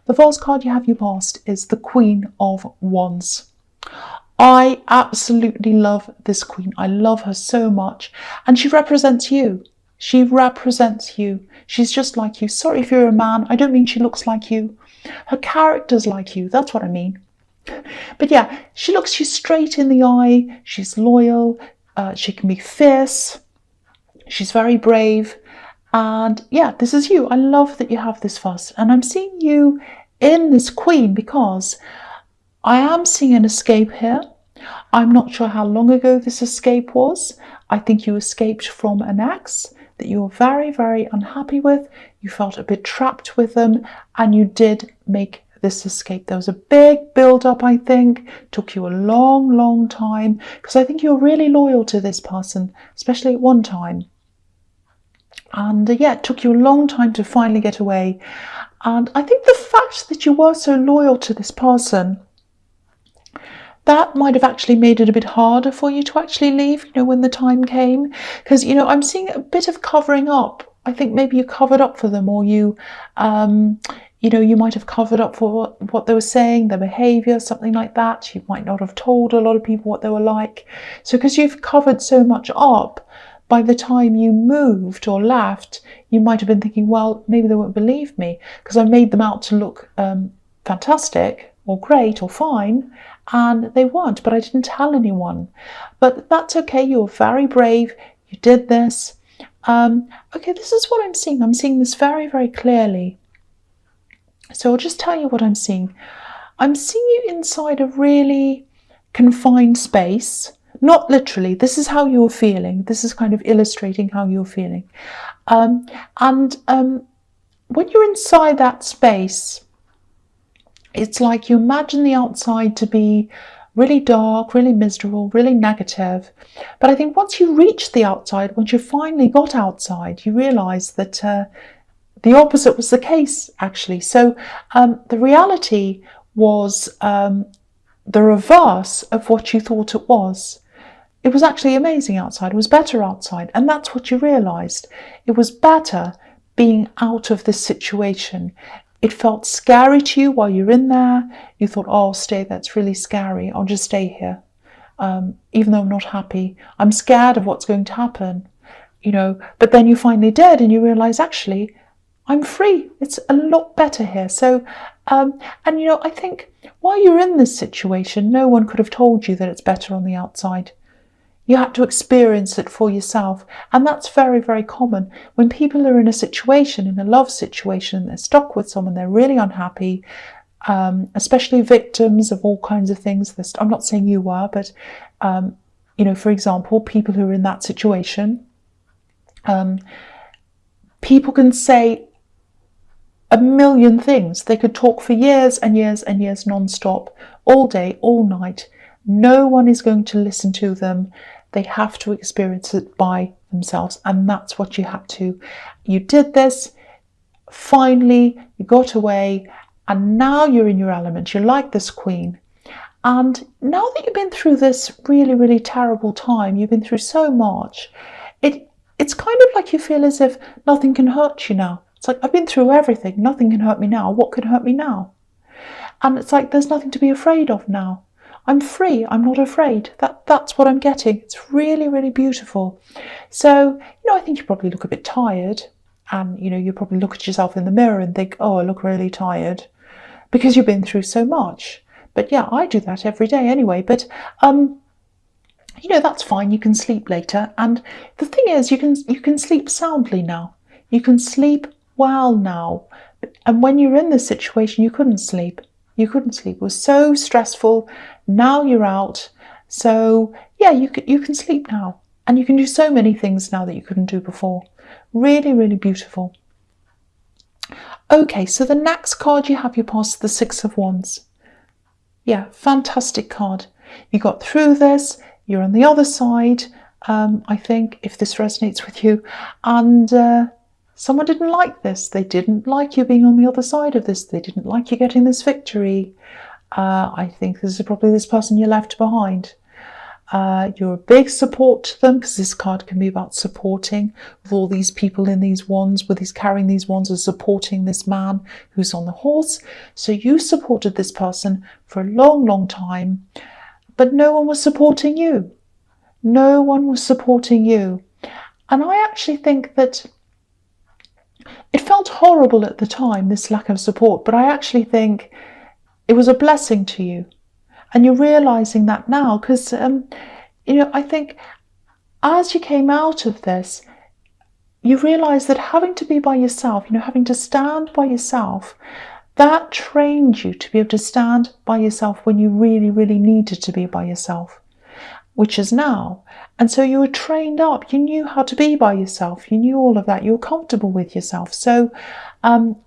The first card you have your past is the Queen of Wands. I absolutely love this queen. I love her so much. And she represents you. She represents you. She's just like you. Sorry if you're a man. I don't mean she looks like you. Her character's like you. That's what I mean. But yeah, she looks you straight in the eye. She's loyal. She can be fierce. She's very brave. And yeah, this is you. I love that you have this first. And I'm seeing you in this queen because I am seeing an escape here. I'm not sure how long ago this escape was. I think you escaped from an ex that you were very, very unhappy with. You felt a bit trapped with them, and you did make this escape. There was a big build-up, I think. Took you a long, long time, because I think you're really loyal to this person, especially at one time. And yeah, it took you a long time to finally get away. And I think the fact that you were so loyal to this person, that might have actually made it a bit harder for you to actually leave, when the time came. Because, I'm seeing a bit of covering up. I think maybe you covered up for them, or you might have covered up for what they were saying, their behaviour, something like that. You might not have told a lot of people what they were like. So because you've covered so much up, by the time you moved or left, you might have been thinking, well, maybe they won't believe me because I made them out to look fantastic or great or fine, and they weren't, but I didn't tell anyone. But that's okay. You were very brave. You did this. Okay, this is what I'm seeing. I'm seeing this very, very clearly. So I'll just tell you what I'm seeing. I'm seeing you inside a really confined space. Not literally, this is how you're feeling. This is kind of illustrating how you're feeling. When you're inside that space, it's like you imagine the outside to be really dark, really miserable, really negative. But I think once you reach the outside, once you finally got outside, you realise that the opposite was the case, actually. So the reality was the reverse of what you thought it was. It was actually amazing outside. It was better outside. And that's what you realised. It was better being out of this situation. It felt scary to you while you're in there. You thought, oh, I'll stay there. It's really scary. I'll just stay here. Even though I'm not happy. I'm scared of what's going to happen. But then you finally did, and you realise, actually, I'm free. It's a lot better here. So, I think while you're in this situation, no one could have told you that it's better on the outside. You had to experience it for yourself. And that's very, very common. When people are in a situation, in a love situation, they're stuck with someone, they're really unhappy, especially victims of all kinds of things. I'm not saying you were, but, for example, people who are in that situation, people can say a million things. They could talk for years and years and years non-stop, all day, all night. No one is going to listen to them. They have to experience it by themselves. And that's what you had to. You did this. Finally, you got away. And now you're in your element. You're like this queen. And now that you've been through this really, really terrible time, you've been through so much, it's kind of like you feel as if nothing can hurt you now. It's like, I've been through everything. Nothing can hurt me now. What can hurt me now? And it's like, there's nothing to be afraid of now. I'm free. I'm not afraid. That's what I'm getting. It's really, really beautiful. So, I think you probably look a bit tired, and, you probably look at yourself in the mirror and think, oh, I look really tired, because you've been through so much. But yeah, I do that every day anyway. But, that's fine. You can sleep later. And the thing is, you can sleep soundly now. You can sleep well now. And when you're in this situation, you couldn't sleep. You couldn't sleep. It was so stressful. Now you're out. So yeah, you can sleep now. And you can do so many things now that you couldn't do before. Really, really beautiful. Okay, so the next card you have, you pass the Six of Wands. Yeah, fantastic card. You got through this. You're on the other side, I think, if this resonates with you. And someone didn't like this. They didn't like you being on the other side of this. They didn't like you getting this victory. I think this is probably this person you left behind. You're a big support to them, because this card can be about supporting, with all these people in these wands, with these carrying these wands, are supporting this man who's on the horse. So you supported this person for a long, long time, but no one was supporting you. No one was supporting you. And I actually think that it felt horrible at the time, this lack of support, but I actually think it was a blessing to you. And you're realizing that now, because, I think as you came out of this, you realize that having to be by yourself, having to stand by yourself, that trained you to be able to stand by yourself when you really, really needed to be by yourself, which is now. And so you were trained up. You knew how to be by yourself. You knew all of that. You were comfortable with yourself. So,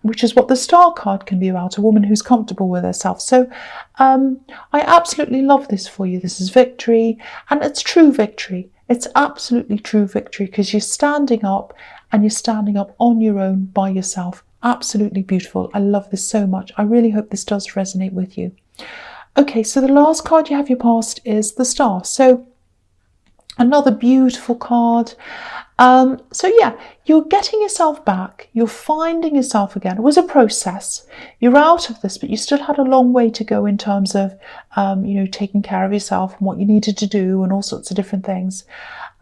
which is what the Star card can be about, a woman who's comfortable with herself. So I absolutely love this for you. This is victory, and it's true victory. It's absolutely true victory, because you're standing up, and you're standing up on your own by yourself. Absolutely beautiful. I love this so much. I really hope this does resonate with you. Okay, so the last card you have your past is the Star. So another beautiful card. So yeah, you're getting yourself back. You're finding yourself again. It was a process. You're out of this, but you still had a long way to go in terms of, taking care of yourself and what you needed to do and all sorts of different things.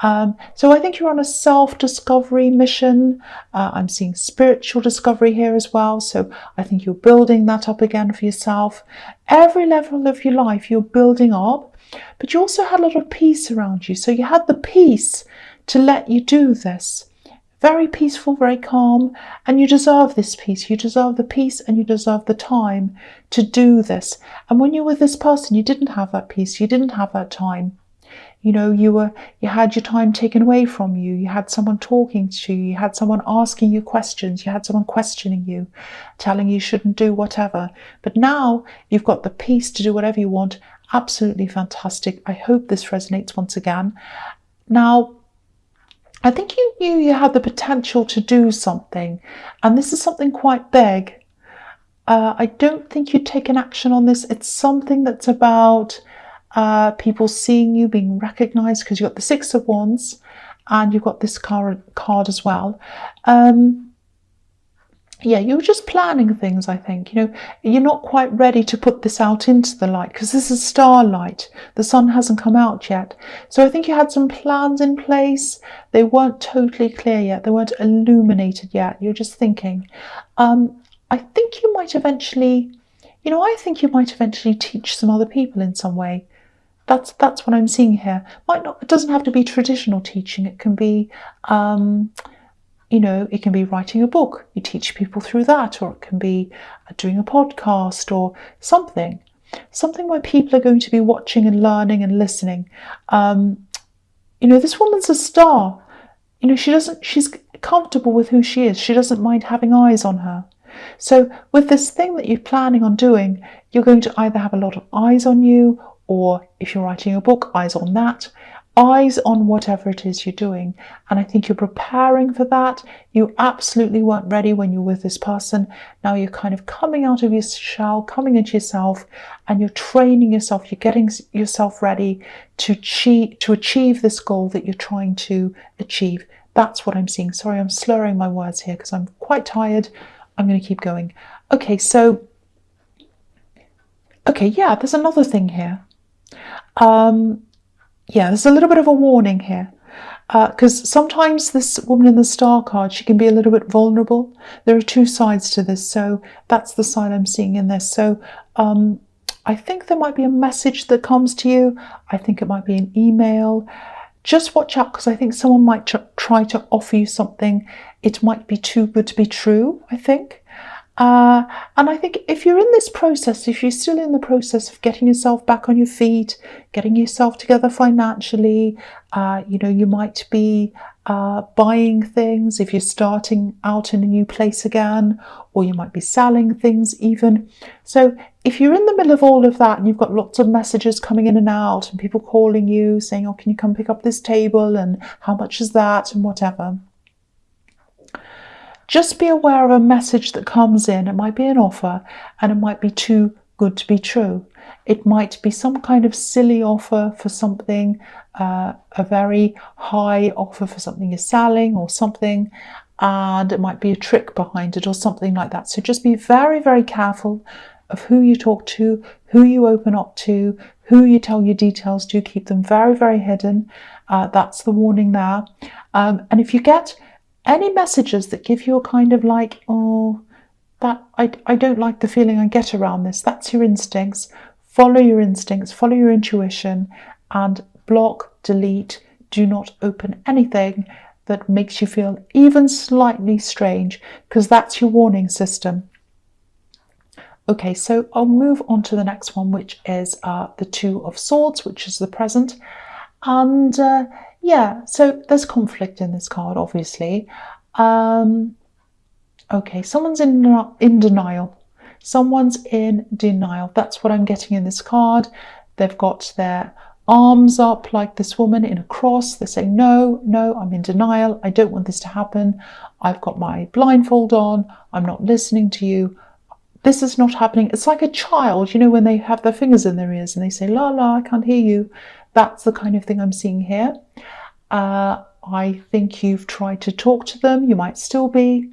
So I think you're on a self-discovery mission. I'm seeing spiritual discovery here as well. So I think you're building that up again for yourself. Every level of your life you're building up, but you also had a lot of peace around you. So you had the peace to let you do this. Very peaceful, very calm, and you deserve this peace. You deserve the peace, and you deserve the time to do this. And when you're with this person, you didn't have that peace. You didn't have that time. You had your time taken away from you. You had someone talking to you. You had someone asking you questions. You had someone questioning you, telling you shouldn't do whatever. But now you've got the peace to do whatever you want. Absolutely fantastic. I hope this resonates once again. Now, I think you knew you had the potential to do something, and this is something quite big. I don't think you'd taken action on this. It's something that's about people seeing you, being recognized, because you've got the Six of Wands and you've got this card as well. You were just planning things, I think. You're not quite ready to put this out into the light, because this is starlight. The sun hasn't come out yet. So I think you had some plans in place. They weren't totally clear yet. They weren't illuminated yet. You're just thinking. I think you might eventually, teach some other people in some way. That's what I'm seeing here. It doesn't have to be traditional teaching. It can be, it can be writing a book. You teach people through that, or it can be doing a podcast or something where people are going to be watching and learning and listening. This woman's a star. She's comfortable with who she is. She doesn't mind having eyes on her. So with this thing that you're planning on doing, you're going to either have a lot of eyes on you, or if you're writing a book, eyes on that, eyes on whatever it is you're doing. And I think you're preparing for that. You absolutely weren't ready when you're with this person. Now you're kind of coming out of your shell, coming into yourself, and you're training yourself. You're getting yourself ready to achieve this goal that you're trying to achieve. That's what I'm seeing. Sorry, I'm slurring my words here because I'm quite tired. I'm going to keep going. Okay, there's another thing here. There's a little bit of a warning here, because sometimes this woman in the Star card, she can be a little bit vulnerable. There are two sides to this, so that's the side I'm seeing in this. So I think there might be a message that comes to you. I think it might be an email. Just watch out, because I think someone might try to offer you something. It might be too good to be true, I think. And I think if you're in this process, if you're still in the process of getting yourself back on your feet, getting yourself together financially, you might be buying things if you're starting out in a new place again, or you might be selling things even. So if you're in the middle of all of that and you've got lots of messages coming in and out and people calling you saying, oh, can you come pick up this table and how much is that and whatever, just be aware of a message that comes in. It might be an offer, and it might be too good to be true. It might be some kind of silly offer for something, a very high offer for something you're selling or something, and it might be a trick behind it or something like that. So just be very, very careful of who you talk to, who you open up to, who you tell your details to. Keep them very, very hidden. That's the warning there. And if you get any messages that give you a kind of like, oh, that I don't like the feeling I get around this, that's your instincts. Follow your instincts, follow your intuition, and block, delete. Do not open anything that makes you feel even slightly strange, because that's your warning system. Okay, so I'll move on to the next one, which is the Two of Swords, which is the present. And yeah, so there's conflict in this card, obviously. Okay, someone's in denial. Someone's in denial. That's what I'm getting in this card. They've got their arms up like this woman in a cross. They're saying, no, I'm in denial. I don't want this to happen. I've got my blindfold on. I'm not listening to you. This is not happening. It's like a child, you know, when they have their fingers in their ears and they say, la, la, I can't hear you. That's the kind of thing I'm seeing here. I think you've tried to talk to them. You might still be.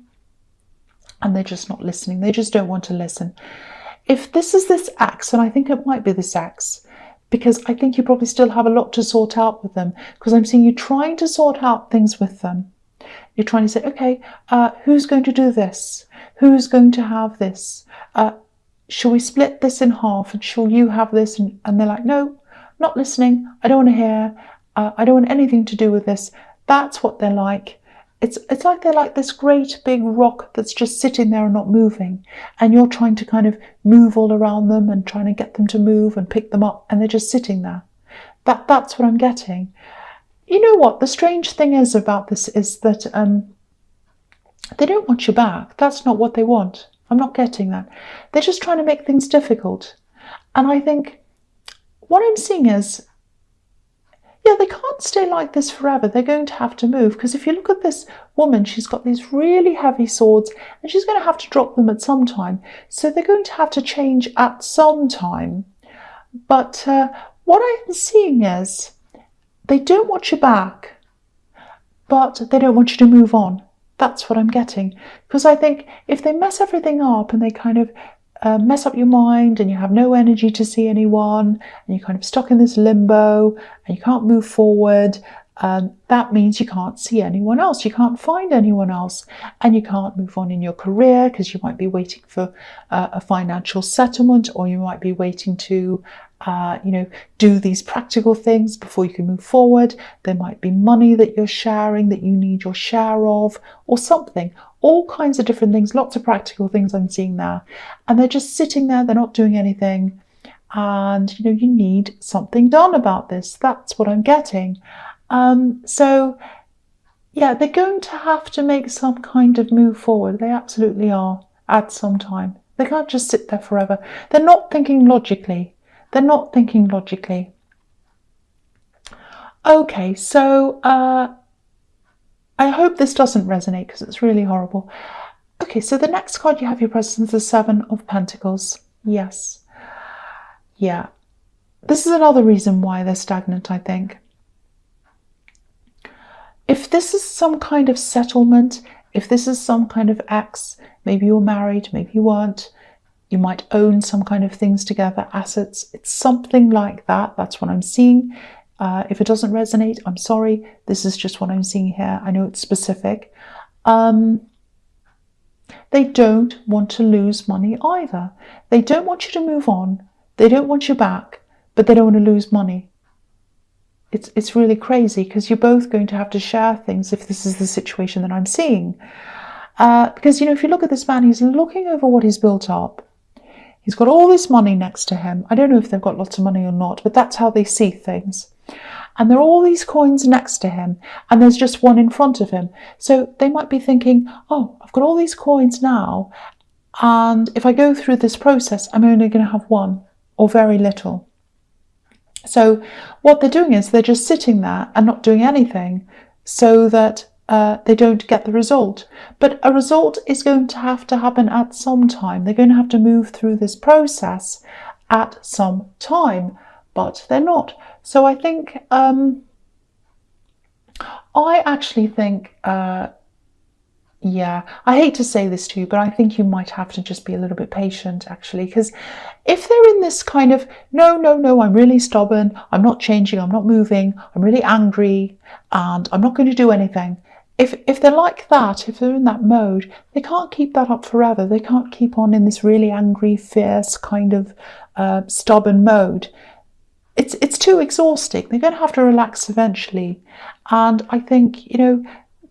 And they're just not listening. They just don't want to listen. If this is this ex, and I think it might be this ex, because I think you probably still have a lot to sort out with them, because I'm seeing you trying to sort out things with them. You're trying to say, okay, who's going to do this? Who's going to have this? Shall we split this in half? And shall you have this? And they're like, no, not listening. I don't want to hear. I don't want anything to do with this. That's what they're like. It's like they're like this great big rock that's just sitting there and not moving. And you're trying to kind of move all around them and trying to get them to move and pick them up. And they're just sitting there. That's what I'm getting. You know what? The strange thing is about this is that they don't want you back. That's not what they want. I'm not getting that. They're just trying to make things difficult. And I think what I'm seeing is, yeah, they can't stay like this forever. They're going to have to move, because if you look at this woman, she's got these really heavy swords and she's going to have to drop them at some time. So they're going to have to change at some time. But what I'm seeing is they don't want you back, but they don't want you to move on. That's what I'm getting. Because I think if they mess everything up and they kind of mess up your mind and you have no energy to see anyone and you're kind of stuck in this limbo and you can't move forward, that means you can't see anyone else. You can't find anyone else, and you can't move on in your career because you might be waiting for a financial settlement, or you might be waiting to do these practical things before you can move forward. There might be money that you're sharing that you need your share of, or something. All kinds of different things, lots of practical things I'm seeing there. And they're just sitting there, they're not doing anything. And, you need something done about this. That's what I'm getting. So, yeah, they're going to have to make some kind of move forward. They absolutely are, at some time. They can't just sit there forever. They're not thinking logically. They're not thinking logically. Okay, so I hope this doesn't resonate because it's really horrible. Okay, so the next card you have your presence, the Seven of Pentacles. Yes. Yeah. This is another reason why they're stagnant, I think. If this is some kind of settlement, if this is some kind of ex, maybe you were married, maybe you weren't, you might own some kind of things together, assets, it's something like that. That's what I'm seeing. If it doesn't resonate, I'm sorry. This is just what I'm seeing here. I know it's specific. They don't want to lose money either. They don't want you to move on. They don't want you back, but they don't want to lose money. It's really crazy because you're both going to have to share things if this is the situation that I'm seeing. Because, if you look at this man, he's looking over what he's built up. He's got all this money next to him. I don't know if they've got lots of money or not, but that's how they see things. And there are all these coins next to him, and there's just one in front of him. So they might be thinking, oh, I've got all these coins now, and if I go through this process, I'm only going to have one or very little. So what they're doing is they're just sitting there and not doing anything so that they don't get the result. But a result is going to have to happen at some time. They're going to have to move through this process at some time, but they're not. So I think, I actually think, yeah, I hate to say this to you, but I think you might have to just be a little bit patient, actually, because if they're in this kind of, no, I'm really stubborn, I'm not changing, I'm not moving, I'm really angry, and I'm not going to do anything. If they're like that, if they're in that mode, they can't keep that up forever. They can't keep on in this really angry, fierce kind of stubborn mode. It's too exhausting. They're going to have to relax eventually. And I think,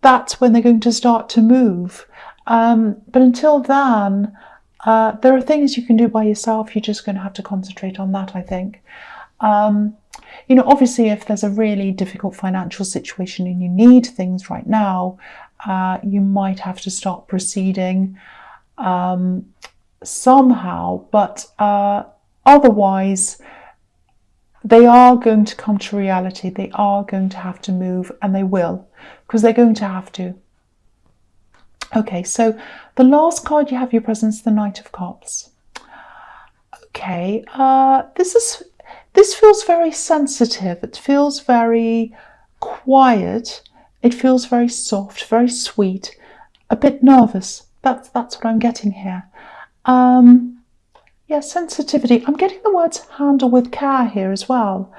that's when they're going to start to move. But until then, there are things you can do by yourself. You're just going to have to concentrate on that, I think. Obviously, if there's a really difficult financial situation and you need things right now, you might have to start proceeding somehow. But otherwise, they are going to come to reality. They are going to have to move, and they will, because they're going to have to. Okay, so the last card you have your presence, the Knight of Cups. Okay, this feels very sensitive. It feels very quiet. It feels very soft, very sweet, a bit nervous. That's what I'm getting here. Yeah, sensitivity. I'm getting the words handle with care here as well.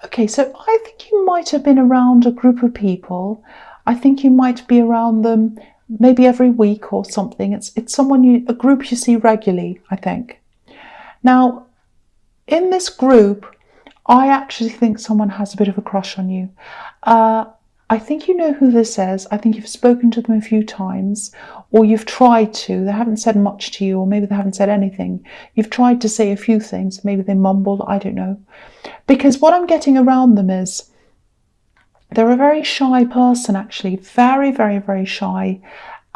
Okay, so I think you might have been around a group of people. I think you might be around them maybe every week or something. It's someone a group you see regularly, I think. Now, in this group, I actually think someone has a bit of a crush on you. I think you know who this is. I think you've spoken to them a few times, or you've tried to. They haven't said much to you, or maybe they haven't said anything. You've tried to say a few things. Maybe they mumbled, I don't know. Because what I'm getting around them is they're a very shy person, actually. Very, very, very shy.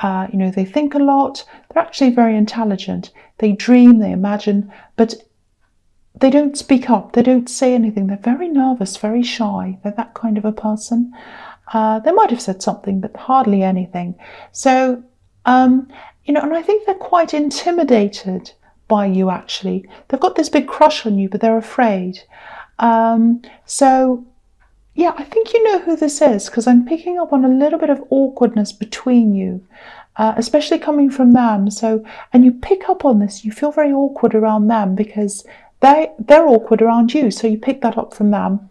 They think a lot. They're actually very intelligent. They dream, they imagine, but they don't speak up. They don't say anything. They're very nervous, very shy. They're that kind of a person. They might have said something, but hardly anything. So, and I think they're quite intimidated by you, actually. They've got this big crush on you, but they're afraid. So, yeah, I think you know who this is, because I'm picking up on a little bit of awkwardness between you, especially coming from them. So, and you pick up on this, you feel very awkward around them because they're awkward around you. So you pick that up from them.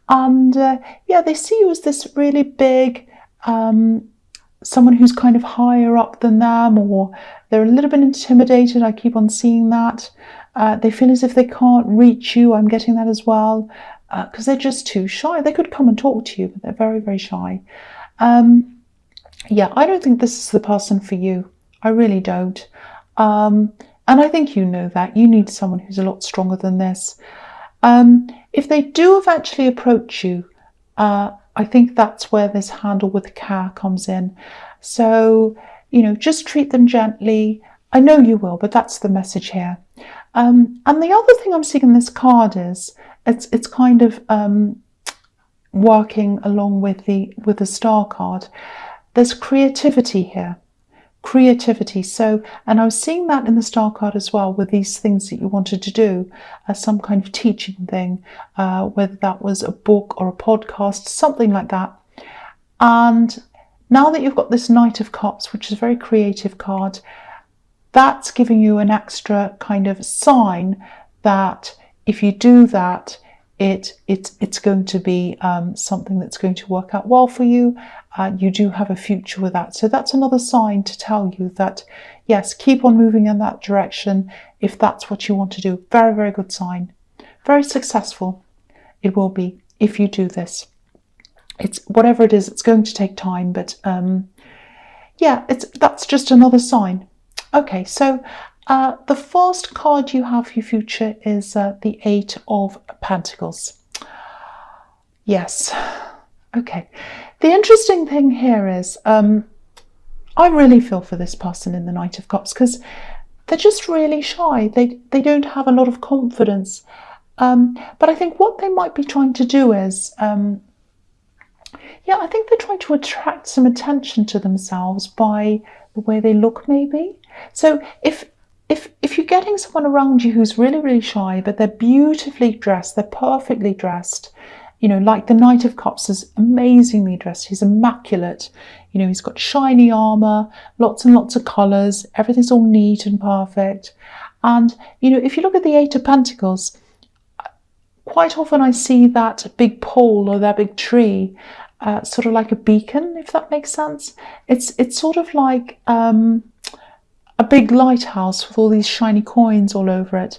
And yeah, they see you as this really big, someone who's kind of higher up than them, or they're a little bit intimidated. I keep on seeing that. They feel as if they can't reach you. I'm getting that as well, because they're just too shy. They could come and talk to you, but they're very, very shy. Yeah, I don't think this is the person for you. I really don't. And I think you know that. You need someone who's a lot stronger than this. If they do eventually approach you, I think that's where this handle with care comes in. So, just treat them gently. I know you will, but that's the message here. And the other thing I'm seeing in this card is it's kind of working along with the star card. There's creativity here. Creativity. So, and I was seeing that in the star card as well, with these things that you wanted to do, some kind of teaching thing, whether that was a book or a podcast, something like that. And now that you've got this Knight of Cups, which is a very creative card, that's giving you an extra kind of sign that if you do that, it's going to be something that's going to work out well for you. You do have a future with that. So that's another sign to tell you that, yes, keep on moving in that direction if that's what you want to do. Very, very good sign. Very successful it will be if you do this. It's whatever it is, it's going to take time, but yeah, that's just another sign. Okay, so the first card you have for your future is the Eight of Pentacles. Yes. Okay. The interesting thing here is I really feel for this person in the Knight of Cups, because they're just really shy. They don't have a lot of confidence. But I think what they might be trying to do is Yeah, I think they're trying to attract some attention to themselves by the way they look, maybe. So if you're getting someone around you who's really, really shy, but they're beautifully dressed, they're perfectly dressed, you know, like the Knight of Cups is amazingly dressed, he's immaculate, you know, he's got shiny armour, lots and lots of colours, everything's all neat and perfect. And, you know, if you look at the Eight of Pentacles, quite often I see that big pole or that big tree, sort of like a beacon, if that makes sense. It's sort of like a big lighthouse with all these shiny coins all over it,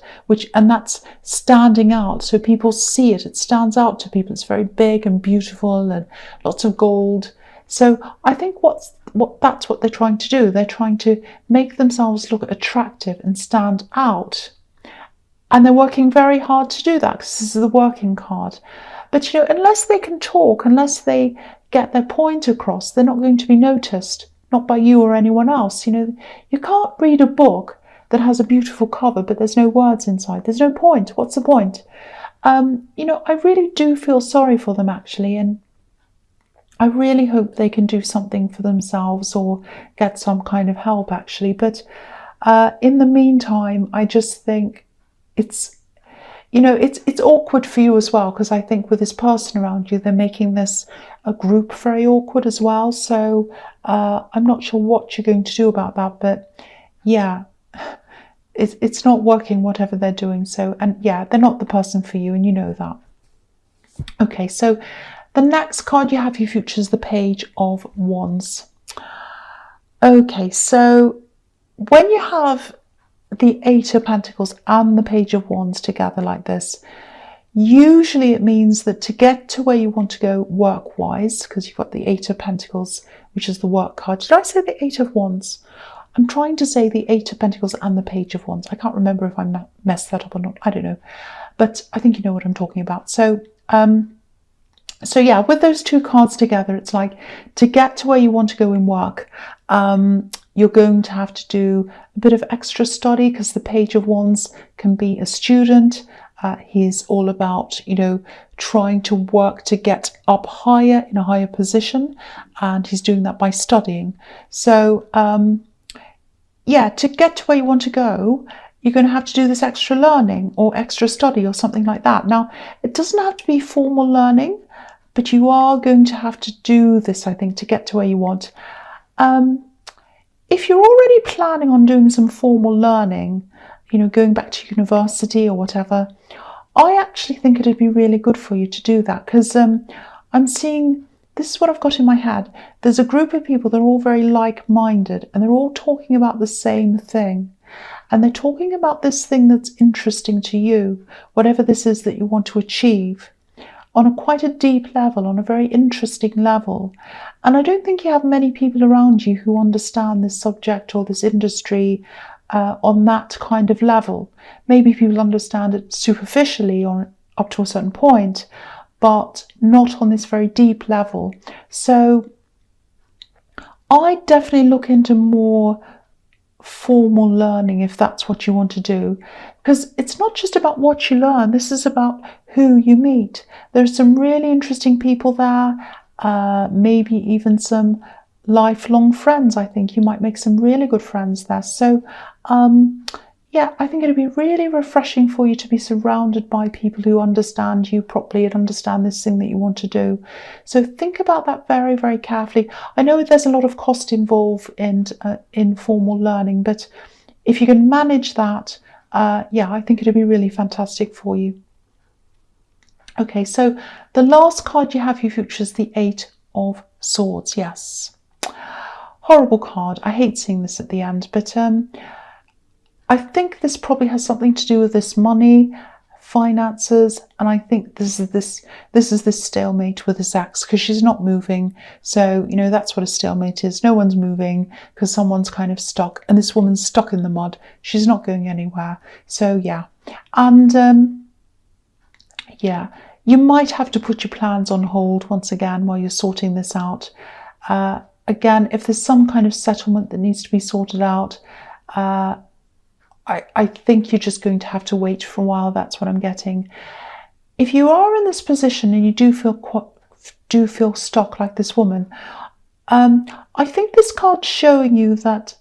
and that's standing out, so people see it. It stands out to people. It's very big and beautiful and lots of gold. So I think that's what they're trying to do. They're trying to make themselves look attractive and stand out. And they're working very hard to do that because this is the working card. But, you know, unless they can talk, unless they get their point across, they're not going to be noticed, not by you or anyone else. You know, you can't read a book that has a beautiful cover, but there's no words inside. There's no point. What's the point? You know, I really do feel sorry for them, actually. And I really hope they can do something for themselves or get some kind of help, actually. But in the meantime, I just think it's, you know, it's awkward for you as well, because I think with this person around you, they're making this a group very awkward as well. So I'm not sure what you're going to do about that, but yeah, it's not working, whatever they're doing. So, and yeah, they're not the person for you, and you know that. Okay, so the next card you have for your future is the Page of Wands. Okay, so when you have the Eight of Pentacles and the Page of Wands together like this, usually it means that to get to where you want to go work-wise, because you've got the Eight of Pentacles, which is the work card. Did I say the Eight of Wands? I'm trying to say the Eight of Pentacles and the Page of Wands. I can't remember if I messed that up or not. I don't know. But I think you know what I'm talking about. So, so yeah, with those two cards together, it's like to get to where you want to go in work, you're going to have to do a bit of extra study, because the Page of Wands can be a student. He's all about, you know, trying to work to get up higher in a higher position, and he's doing that by studying. So yeah, to get to where you want to go, you're going to have to do this extra learning or extra study or something like that. Now, it doesn't have to be formal learning, but you are going to have to do this, I think, to get to where you want. If you're already planning on doing some formal learning, you know, going back to university or whatever, I actually think it'd be really good for you to do that, because I'm seeing, this is what I've got in my head. There's a group of people that are all very like-minded, and they're all talking about the same thing. And they're talking about this thing that's interesting to you, whatever this is that you want to achieve, on quite a deep level, on a very interesting level. And I don't think you have many people around you who understand this subject or this industry on that kind of level. Maybe people understand it superficially or up to a certain point, but not on this very deep level. So I definitely look into more formal learning if that's what you want to do, because it's not just about what you learn. This is about who you meet. There's some really interesting people there, maybe even some lifelong friends. I think you might make some really good friends there. So yeah, I think it'd be really refreshing for you to be surrounded by people who understand you properly and understand this thing that you want to do. So think about that very, very carefully. I know there's a lot of cost involved in formal learning, but if you can manage that, yeah, I think it'd be really fantastic for you. Okay, so the last card you have for your future is the Eight of Swords. Yes. Horrible card. I hate seeing this at the end, but I think this probably has something to do with this money, finances, and I think this is this stalemate with this ex, because she's not moving. So, you know, that's what a stalemate is. No one's moving because someone's kind of stuck, and this woman's stuck in the mud. She's not going anywhere. So yeah, and yeah, you might have to put your plans on hold once again while you're sorting this out. Again, if there's some kind of settlement that needs to be sorted out, I think you're just going to have to wait for a while. That's what I'm getting. If you are in this position and you do feel do feel stuck like this woman. I think this card's showing you that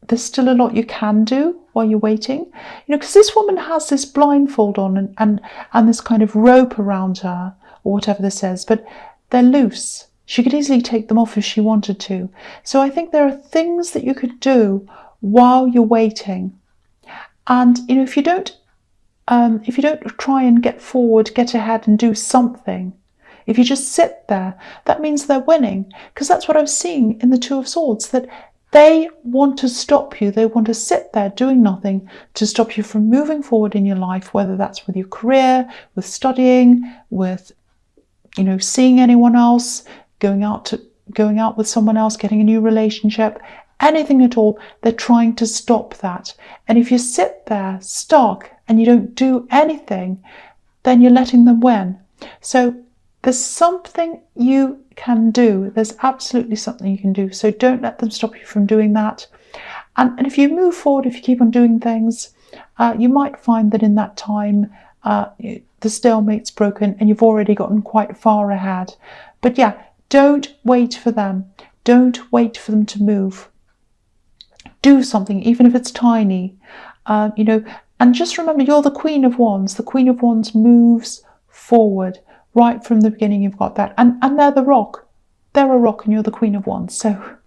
there's still a lot you can do while you're waiting. You know, because this woman has this blindfold on and this kind of rope around her, or whatever this is, but they're loose. She could easily take them off if she wanted to. So I think there are things that you could do while you're waiting. And, you know, if you don't try and get forward, get ahead and do something, if you just sit there, that means they're winning. Because that's what I'm seeing in the Two of Swords, that they want to stop you. They want to sit there doing nothing to stop you from moving forward in your life, whether that's with your career, with studying, with, you know, seeing anyone else, going out with someone else, getting a new relationship, anything at all. They're trying to stop that. And if you sit there stuck and you don't do anything, then you're letting them win. So there's something you can do. There's absolutely something you can do. So don't let them stop you from doing that. And if you move forward, if you keep on doing things, you might find that in that time, the stalemate's broken and you've already gotten quite far ahead. But yeah, don't wait for them. Don't wait for them to move. Do something, even if it's tiny, you know, and just remember, you're the Queen of Wands. The Queen of Wands moves forward. Right from the beginning, you've got that. And they're the rock. They're a rock and you're the Queen of Wands. So